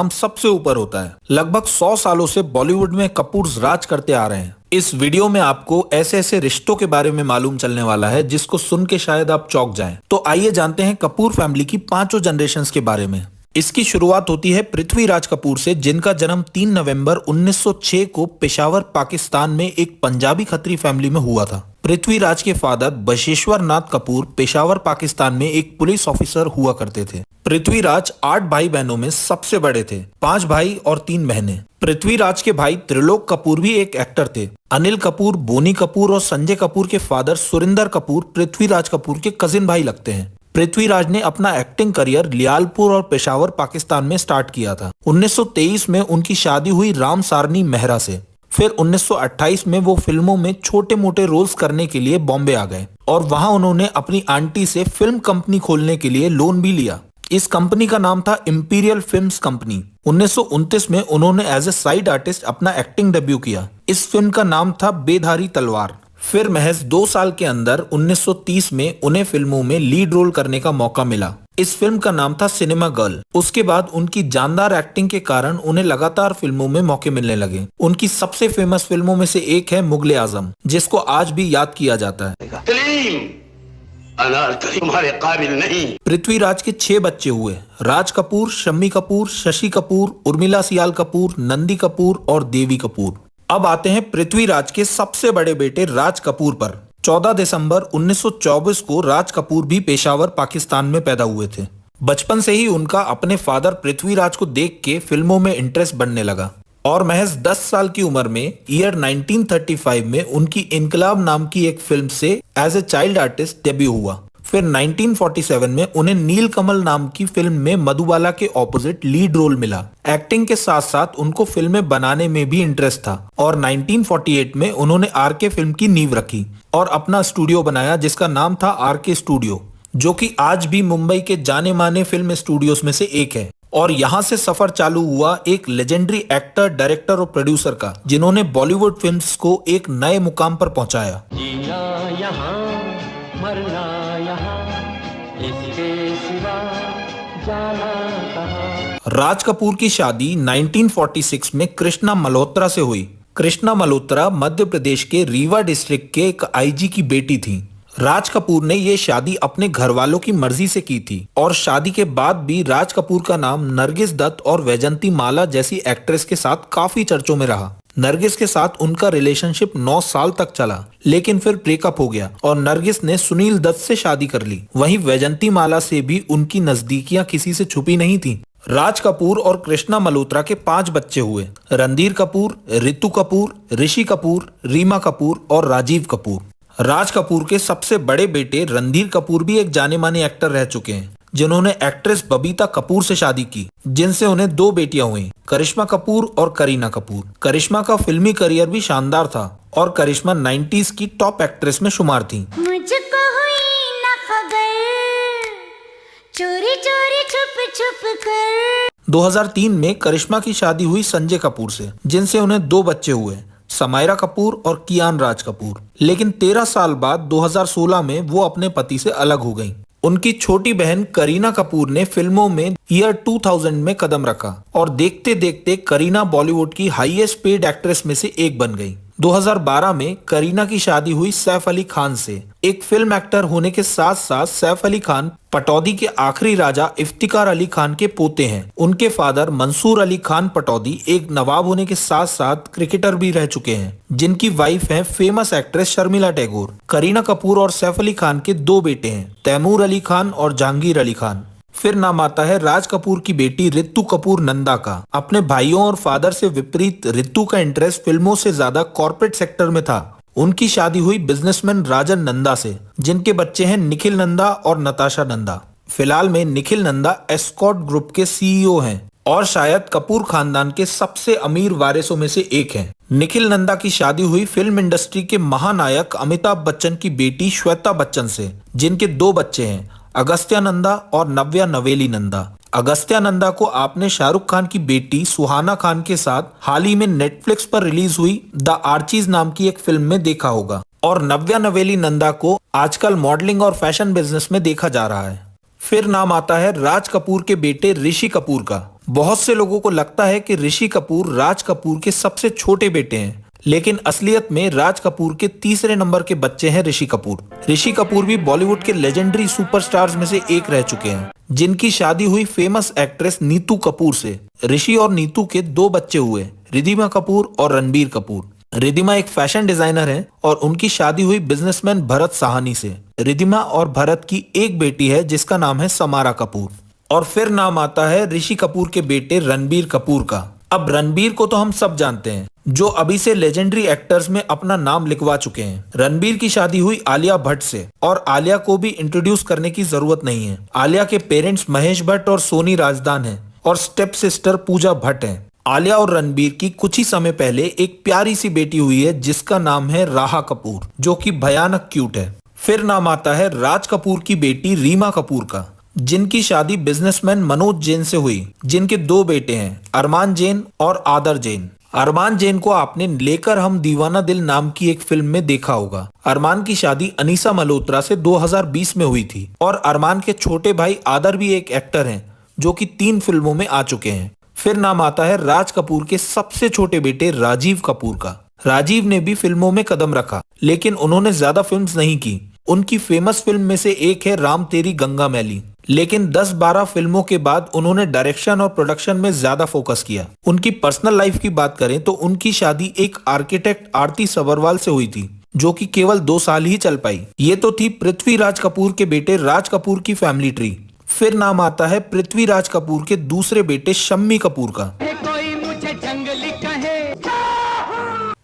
हम सबसे ऊपर होता है। लगभग 100 सालों से बॉलीवुड में कपूर्स राज करते आ रहे हैं। इस वीडियो में आपको ऐसे ऐसे रिश्तों के बारे में मालूम चलने वाला है जिसको सुन के शायद आप चौंक जाएं। तो आइए जानते हैं कपूर फैमिली की पांचों जनरेशंस के बारे में। इसकी शुरुआत होती है पृथ्वीराज कपूर से, जिनका जन्म 3 नवंबर 1906 को पेशावर पाकिस्तान में एक पंजाबी खत्री फैमिली में हुआ था। पृथ्वीराज के फादर बशेश्वर नाथ कपूर पेशावर पाकिस्तान में एक पुलिस ऑफिसर हुआ करते थे। पृथ्वीराज 8 भाई बहनों में सबसे बड़े थे, 5 भाई और 3 बहनें। पृथ्वीराज के भाई त्रिलोक कपूर भी एक एक्टर थे। अनिल कपूर, बोनी कपूर और संजय कपूर के फादर सुरिंदर कपूर पृथ्वीराज कपूर के कजिन भाई लगते हैं। पृथ्वीराज ने अपना एक्टिंग करियर लियालपुर और पेशावर पाकिस्तान में स्टार्ट किया था। 1923 में उनकी शादी हुई राम सारनी मेहरा से। फिर 1928 में वो फिल्मों में छोटे मोटे रोल्स करने के लिए बॉम्बे आ गए और वहां उन्होंने अपनी आंटी से फिल्म कंपनी खोलने के लिए लोन भी लिया। इस कंपनी का नाम था इंपीरियल फिल्म्स कंपनी। 1929 में उन्होंने एज ए साइड आर्टिस्ट अपना एक्टिंग डेब्यू किया। इस फिल्म का नाम था बेधारी तलवार। फिर महज 2 साल के अंदर 1930 में उन्हें फिल्मों में लीड रोल करने का मौका मिला। इस फिल्म का नाम था सिनेमा गर्ल। उसके बाद उनकी जानदार एक्टिंग के कारण उन्हें लगातार फिल्मों में मौके मिलने लगे। उनकी सबसे फेमस फिल्मों में से एक है मुगले आजम, जिसको आज भी याद किया जाता है। तुम्हारे काबिल नहीं। पृथ्वीराज के 6 बच्चे हुए, राज कपूर, शम्मी कपूर, शशि कपूर, उर्मिला सियाल कपूर, नंदी कपूर और देवी कपूर। अब आते हैं पृथ्वीराज के सबसे बड़े बेटे राज कपूर पर। 14 दिसंबर 1924 को राज कपूर भी पेशावर पाकिस्तान में पैदा हुए थे। बचपन से ही उनका अपने फादर पृथ्वीराज को देख के फिल्मों में इंटरेस्ट बढ़ने लगा और महज 10 साल की उम्र में ईयर 1935 में उनकी इनकलाब नाम की एक फिल्म से as a child artist debut हुआ। फिर 1947 में उन्हें नीलकमल नाम की फिल्म में मधुबाला के ऑपोजिट लीड रोल मिला। एक्टिंग के साथ साथ उनको फिल्में बनाने में भी इंटरेस्ट था और 1948 में उन्होंने आरके फिल्म की नींव रखी और अपना स्टूडियो बनाया जिसका नाम था आरके स्टूडियो, जो कि आज भी मुंबई के जाने माने फिल्म स्टूडियोज में से एक है। और यहाँ से सफर चालू हुआ एक लेजेंडरी एक्टर, डायरेक्टर और प्रोड्यूसर का, जिन्होंने बॉलीवुड फिल्म्स को एक नए मुकाम पर पहुंचाया। मरना यहाँ, इसके सिवा जाना कहाँ। राज कपूर की शादी 1946 में कृष्णा मल्होत्रा से हुई। कृष्णा मल्होत्रा मध्य प्रदेश के रीवा डिस्ट्रिक्ट के एक आईजी की बेटी थी। राज कपूर ने ये शादी अपने घर वालों की मर्जी से की थी और शादी के बाद भी राज कपूर का नाम नरगिस दत्त और वैजंती माला जैसी एक्ट्रेस के साथ काफी चर्चों में रहा। नरगिस के साथ उनका रिलेशनशिप 9 साल तक चला, लेकिन फिर ब्रेकअप हो गया और नरगिस ने सुनील दत्त से शादी कर ली। वहीं वैजंती माला से भी उनकी नजदीकियां किसी से छुपी नहीं थी। राज कपूर और कृष्णा मल्होत्रा के 5 बच्चे हुए, रणधीर कपूर, रितु कपूर, ऋषि कपूर, रीमा कपूर और राजीव कपूर। राज कपूर के सबसे बड़े बेटे रणधीर कपूर भी एक जाने माने एक्टर रह चुके हैं, जिन्होंने एक्ट्रेस बबीता कपूर से शादी की, जिनसे उन्हें 2 बेटियां हुई, करिश्मा कपूर और करीना कपूर। करिश्मा का फिल्मी करियर भी शानदार था और करिश्मा 90s की टॉप एक्ट्रेस में शुमार थी। मुझको हुई न खबर, चोरी चोरी छुप छुप कर। 2003 में करिश्मा की शादी हुई संजय कपूर से, जिनसे उन्हें 2 बच्चे हुए, समायरा कपूर और कियान राज कपूर। लेकिन 13 साल बाद 2016 में वो अपने पति से अलग हो गईं। उनकी छोटी बहन करीना कपूर ने फिल्मों में ईयर 2000 में कदम रखा और देखते देखते करीना बॉलीवुड की हाईएस्ट पेड एक्ट्रेस में से एक बन गई। 2012 में करीना की शादी हुई सैफ अली खान से। एक फिल्म एक्टर होने के साथ साथ सैफ अली खान पटौदी के आखिरी राजा इफ्तिकार अली खान के पोते हैं। उनके फादर मंसूर अली खान पटौदी एक नवाब होने के साथ साथ क्रिकेटर भी रह चुके हैं, जिनकी वाइफ है फेमस एक्ट्रेस शर्मिला टैगोर। करीना कपूर और सैफ अली खान के 2 बेटे हैं, तैमूर अली खान और जहांगीर अली खान। फिर नाम आता है राज कपूर की बेटी रितु कपूर नंदा का। अपने भाइयों और फादर से विपरीत रितु का इंटरेस्ट फिल्मों से ज्यादा कॉर्पोरेट सेक्टर में था। उनकी शादी हुई बिजनेसमैन राजन नंदा से, जिनके बच्चे हैं निखिल नंदा और नताशा नंदा। फिलहाल में निखिल नंदा एस्कॉर्ट ग्रुप के सीईओ हैं और शायद कपूर खानदान के सबसे अमीर वारिसों में से एक हैं। निखिल नंदा की शादी हुई फिल्म इंडस्ट्री के महानायक अमिताभ बच्चन की बेटी श्वेता बच्चन से, जिनके 2 बच्चे हैं, अगस्त्या नंदा और नव्या नवेली नंदा। अगस्त्या नंदा को आपने शाहरुख खान की बेटी सुहाना खान के साथ हाल ही में नेटफ्लिक्स पर रिलीज हुई द आर्चीज नाम की एक फिल्म में देखा होगा और नव्या नवेली नंदा को आजकल मॉडलिंग और फैशन बिजनेस में देखा जा रहा है। फिर नाम आता है राज कपूर के बेटे ऋषि कपूर का। बहुत से लोगों को लगता है कि ऋषि कपूर राज कपूर के सबसे छोटे बेटे हैं, लेकिन असलियत में राज कपूर के तीसरे नंबर के बच्चे हैं ऋषि कपूर। ऋषि कपूर भी बॉलीवुड के लेजेंडरी सुपरस्टार्स में से एक रह चुके हैं, जिनकी शादी हुई फेमस एक्ट्रेस नीतू कपूर से। ऋषि और नीतू के 2 बच्चे हुए, रिद्धिमा कपूर और रणबीर कपूर। रिद्धिमा एक फैशन डिजाइनर हैं और उनकी शादी हुई बिजनेसमैन भरत साहनी से। रिद्धिमा और भरत की एक बेटी है जिसका नाम है समारा कपूर। और फिर नाम आता है ऋषि कपूर के बेटे रणबीर कपूर का। अब रणबीर को तो हम सब जानते हैं, जो अभी से लेजेंडरी एक्टर्स में अपना नाम लिखवा चुके हैं। रणबीर की शादी हुई आलिया भट्ट से, और आलिया को भी इंट्रोड्यूस करने की जरूरत नहीं है। आलिया के पेरेंट्स महेश भट्ट और सोनी राजदान हैं और स्टेप सिस्टर पूजा भट्ट हैं। आलिया और रणबीर की कुछ ही समय पहले एक प्यारी सी बेटी हुई है जिसका नाम है राहा कपूर, जो कि भयानक क्यूट है। फिर नाम आता है राज कपूर की बेटी रीमा कपूर का, जिनकी शादी बिजनेसमैन मनोज जैन से हुई, जिनके 2 बेटे हैं, अरमान जैन और आदर जैन। अरमान जैन को आपने लेकर हम दीवाना दिल नाम की एक फिल्म में देखा होगा। अरमान की शादी अनीसा मल्होत्रा से 2020 में हुई थी, और अरमान के छोटे भाई आदर भी एक एक्टर हैं जो कि 3 फिल्मों में आ चुके हैं। फिर नाम आता है राज कपूर के सबसे छोटे बेटे राजीव कपूर का। राजीव ने भी फिल्मों में कदम रखा, लेकिन उन्होंने ज्यादा फिल्म्स नहीं की। उनकी फेमस फिल्म में से एक है राम तेरी गंगा मैली, लेकिन 10-12 फिल्मों के बाद उन्होंने डायरेक्शन और प्रोडक्शन में ज्यादा फोकस किया। उनकी पर्सनल लाइफ की बात करें तो उनकी शादी एक आर्किटेक्ट आरती सबरवाल से हुई थी, जो कि केवल 2 साल ही चल पाई। ये तो थी पृथ्वीराज कपूर के बेटे राज कपूर की फैमिली ट्री। फिर नाम आता है पृथ्वीराज कपूर के दूसरे बेटे शम्मी कपूर का। कोई मुझे जंगली कहे।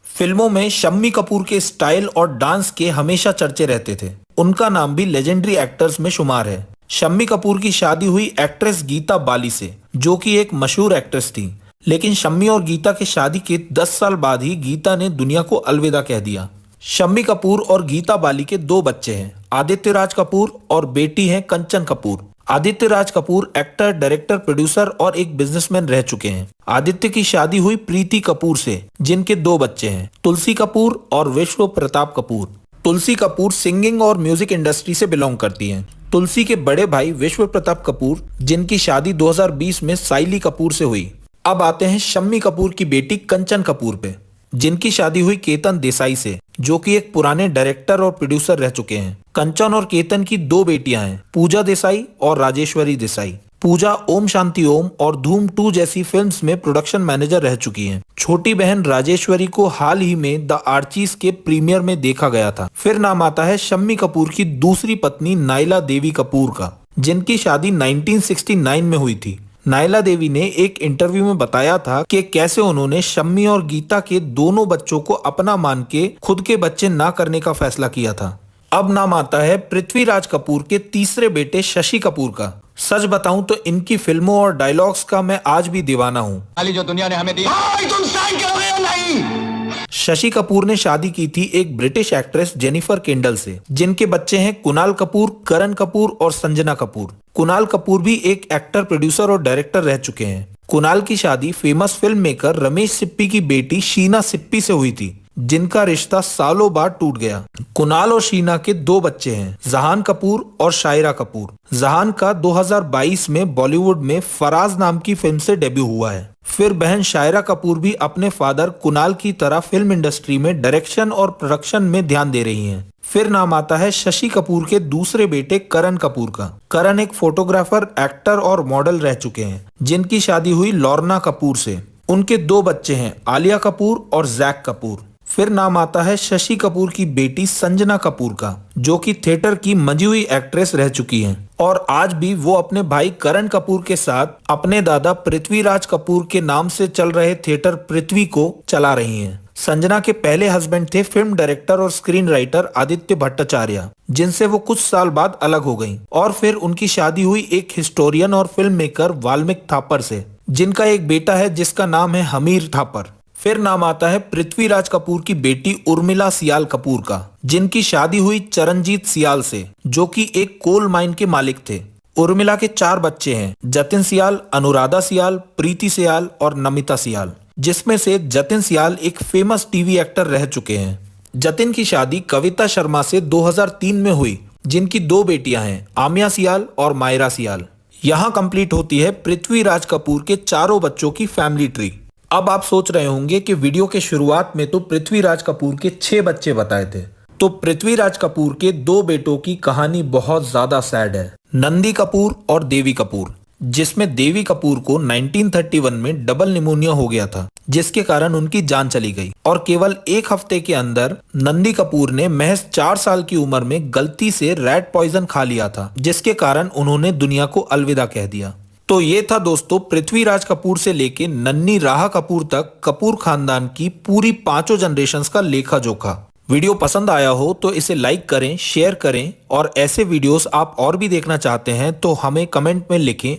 फिल्मों में शम्मी कपूर के स्टाइल और डांस के हमेशा चर्चे रहते थे। उनका नाम भी लेजेंडरी एक्टर्स में शुमार है। शम्मी कपूर की शादी हुई एक्ट्रेस गीता बाली से, जो कि एक मशहूर एक्ट्रेस थी, लेकिन शम्मी और गीता के शादी के 10 साल बाद ही गीता ने दुनिया को अलविदा कह दिया। शम्मी कपूर और गीता बाली के 2 बच्चे हैं, आदित्य राज कपूर और बेटी है कंचन Kapoor. Aditya Raj Kapoor actor, director, producer और एक बिजनेसमैन रह चुके हैं। आदित्य की शादी हुई प्रीति कपूर से, जिनके 2 बच्चे हैं, तुलसी कपूर और विश्व प्रताप कपूर। तुलसी कपूर सिंगिंग और म्यूजिक इंडस्ट्री से बिलोंग करती हैं। तुलसी के बड़े भाई विश्व प्रताप कपूर, जिनकी शादी 2020 में साइली कपूर से हुई। अब आते हैं शम्मी कपूर की बेटी कंचन कपूर पे, जिनकी शादी हुई केतन देसाई से, जो कि एक पुराने डायरेक्टर और प्रोड्यूसर रह चुके हैं। कंचन और केतन की 2 बेटियां हैं, पूजा देसाई और राजेश्वरी देसाई। पूजा ओम शांति ओम और धूम 2 जैसी फिल्म्स में प्रोडक्शन मैनेजर रह चुकी हैं। छोटी बहन राजेश्वरी को हाल ही में द आर्चीज के प्रीमियर में देखा गया था। फिर नाम आता है शम्मी कपूर की दूसरी पत्नी नायला देवी कपूर का, जिनकी शादी 1969 में हुई थी। नायला देवी ने एक इंटरव्यू में बताया था कि कैसे उन्होंने शम्मी और गीता के दोनों बच्चों को अपना मान के खुद के बच्चे ना करने का फैसला किया था। अब नाम आता है पृथ्वीराज कपूर के तीसरे बेटे शशि कपूर का। सच बताऊं तो इनकी फिल्मों और डायलॉग्स का मैं आज भी दीवाना हूं। जो दुनिया ने हमें दी, तुम साइन करोगे या नहीं? शशि कपूर ने शादी की थी एक ब्रिटिश एक्ट्रेस जेनिफर केंडल से, जिनके बच्चे हैं कुणाल कपूर, करण कपूर और संजना कपूर। कुणाल कपूर भी एक एक्टर, प्रोड्यूसर और डायरेक्टर रह चुके हैं। कुणाल की शादी famous film maker Ramesh Sippy की बेटी शीना सिप्पी से हुई थी, जिनका रिश्ता सालों बाद टूट गया। कुणाल और शीना के 2 बच्चे हैं, जहान कपूर और शायरा कपूर। जहान का 2022 में बॉलीवुड में फराज नाम की फिल्म से डेब्यू हुआ है। फिर बहन शायरा कपूर भी अपने फादर कुणाल की तरह फिल्म इंडस्ट्री में डायरेक्शन और प्रोडक्शन में ध्यान दे रही हैं। फिर नाम आता है शशि कपूर के दूसरे बेटे करण कपूर का। करण एक फोटोग्राफर, एक्टर और मॉडल रह चुके हैं, जिनकी शादी हुई लॉर्ना कपूर से। उनके 2 बच्चे हैं, आलिया कपूर और जैक कपूर। फिर नाम आता है शशि कपूर की बेटी संजना कपूर का, जो कि थिएटर की मंजी हुई एक्ट्रेस रह चुकी हैं, और आज भी वो अपने भाई करण कपूर के साथ अपने दादा पृथ्वीराज कपूर के नाम से चल रहे थिएटर पृथ्वी को चला रही हैं। संजना के पहले हस्बैंड थे फिल्म डायरेक्टर और स्क्रीन राइटर आदित्य भट्टाचार्य, जिनसे वो कुछ साल बाद अलग हो गईं। और फिर उनकी शादी हुई एक हिस्टोरियन और फिल्म मेकर वाल्मीकि थापर से, जिनका एक बेटा है जिसका नाम है हमीर थापर। फिर नाम आता है पृथ्वीराज कपूर की बेटी उर्मिला सियाल कपूर का, जिनकी शादी हुई चरणजीत सियाल से, जो कि एक कोल माइन के मालिक थे। उर्मिला के 4 बच्चे हैं, जतिन सियाल, अनुराधा सियाल, प्रीति सियाल और नमिता सियाल, जिसमें से जतिन सियाल एक फेमस टीवी एक्टर रह चुके हैं। जतिन की शादी कविता शर्मा से 2003 में हुई, जिनकी 2 बेटियां हैं, आमिया सियाल और मायरा सियाल। यहाँ कंप्लीट होती है पृथ्वीराज कपूर के चारों बच्चों की फैमिली ट्री। अब आप सोच रहे होंगे कि वीडियो के शुरुआत में तो पृथ्वीराज कपूर के 6 बच्चे बताए थे, तो पृथ्वीराज कपूर के 2 बेटों की कहानी बहुत ज्यादा सैड है, नंदी कपूर और देवी कपूर, जिसमें देवी कपूर को 1931 में डबल निमोनिया हो गया था, जिसके कारण उनकी जान चली गई और केवल 1 हफ्ते के अंदर नंदी कपूर ने महज 4 साल की उम्र में गलती से रैट पॉइजन खा लिया था, जिसके कारण उन्होंने दुनिया को अलविदा कह दिया। तो ये था दोस्तों पृथ्वीराज कपूर से लेके नन्ही राहा कपूर तक कपूर खानदान की पूरी 5 जनरेशंस का लेखा जोखा। वीडियो पसंद आया हो तो इसे लाइक करें, शेयर करें और ऐसे वीडियोस आप और भी देखना चाहते हैं तो हमें कमेंट में लिखें।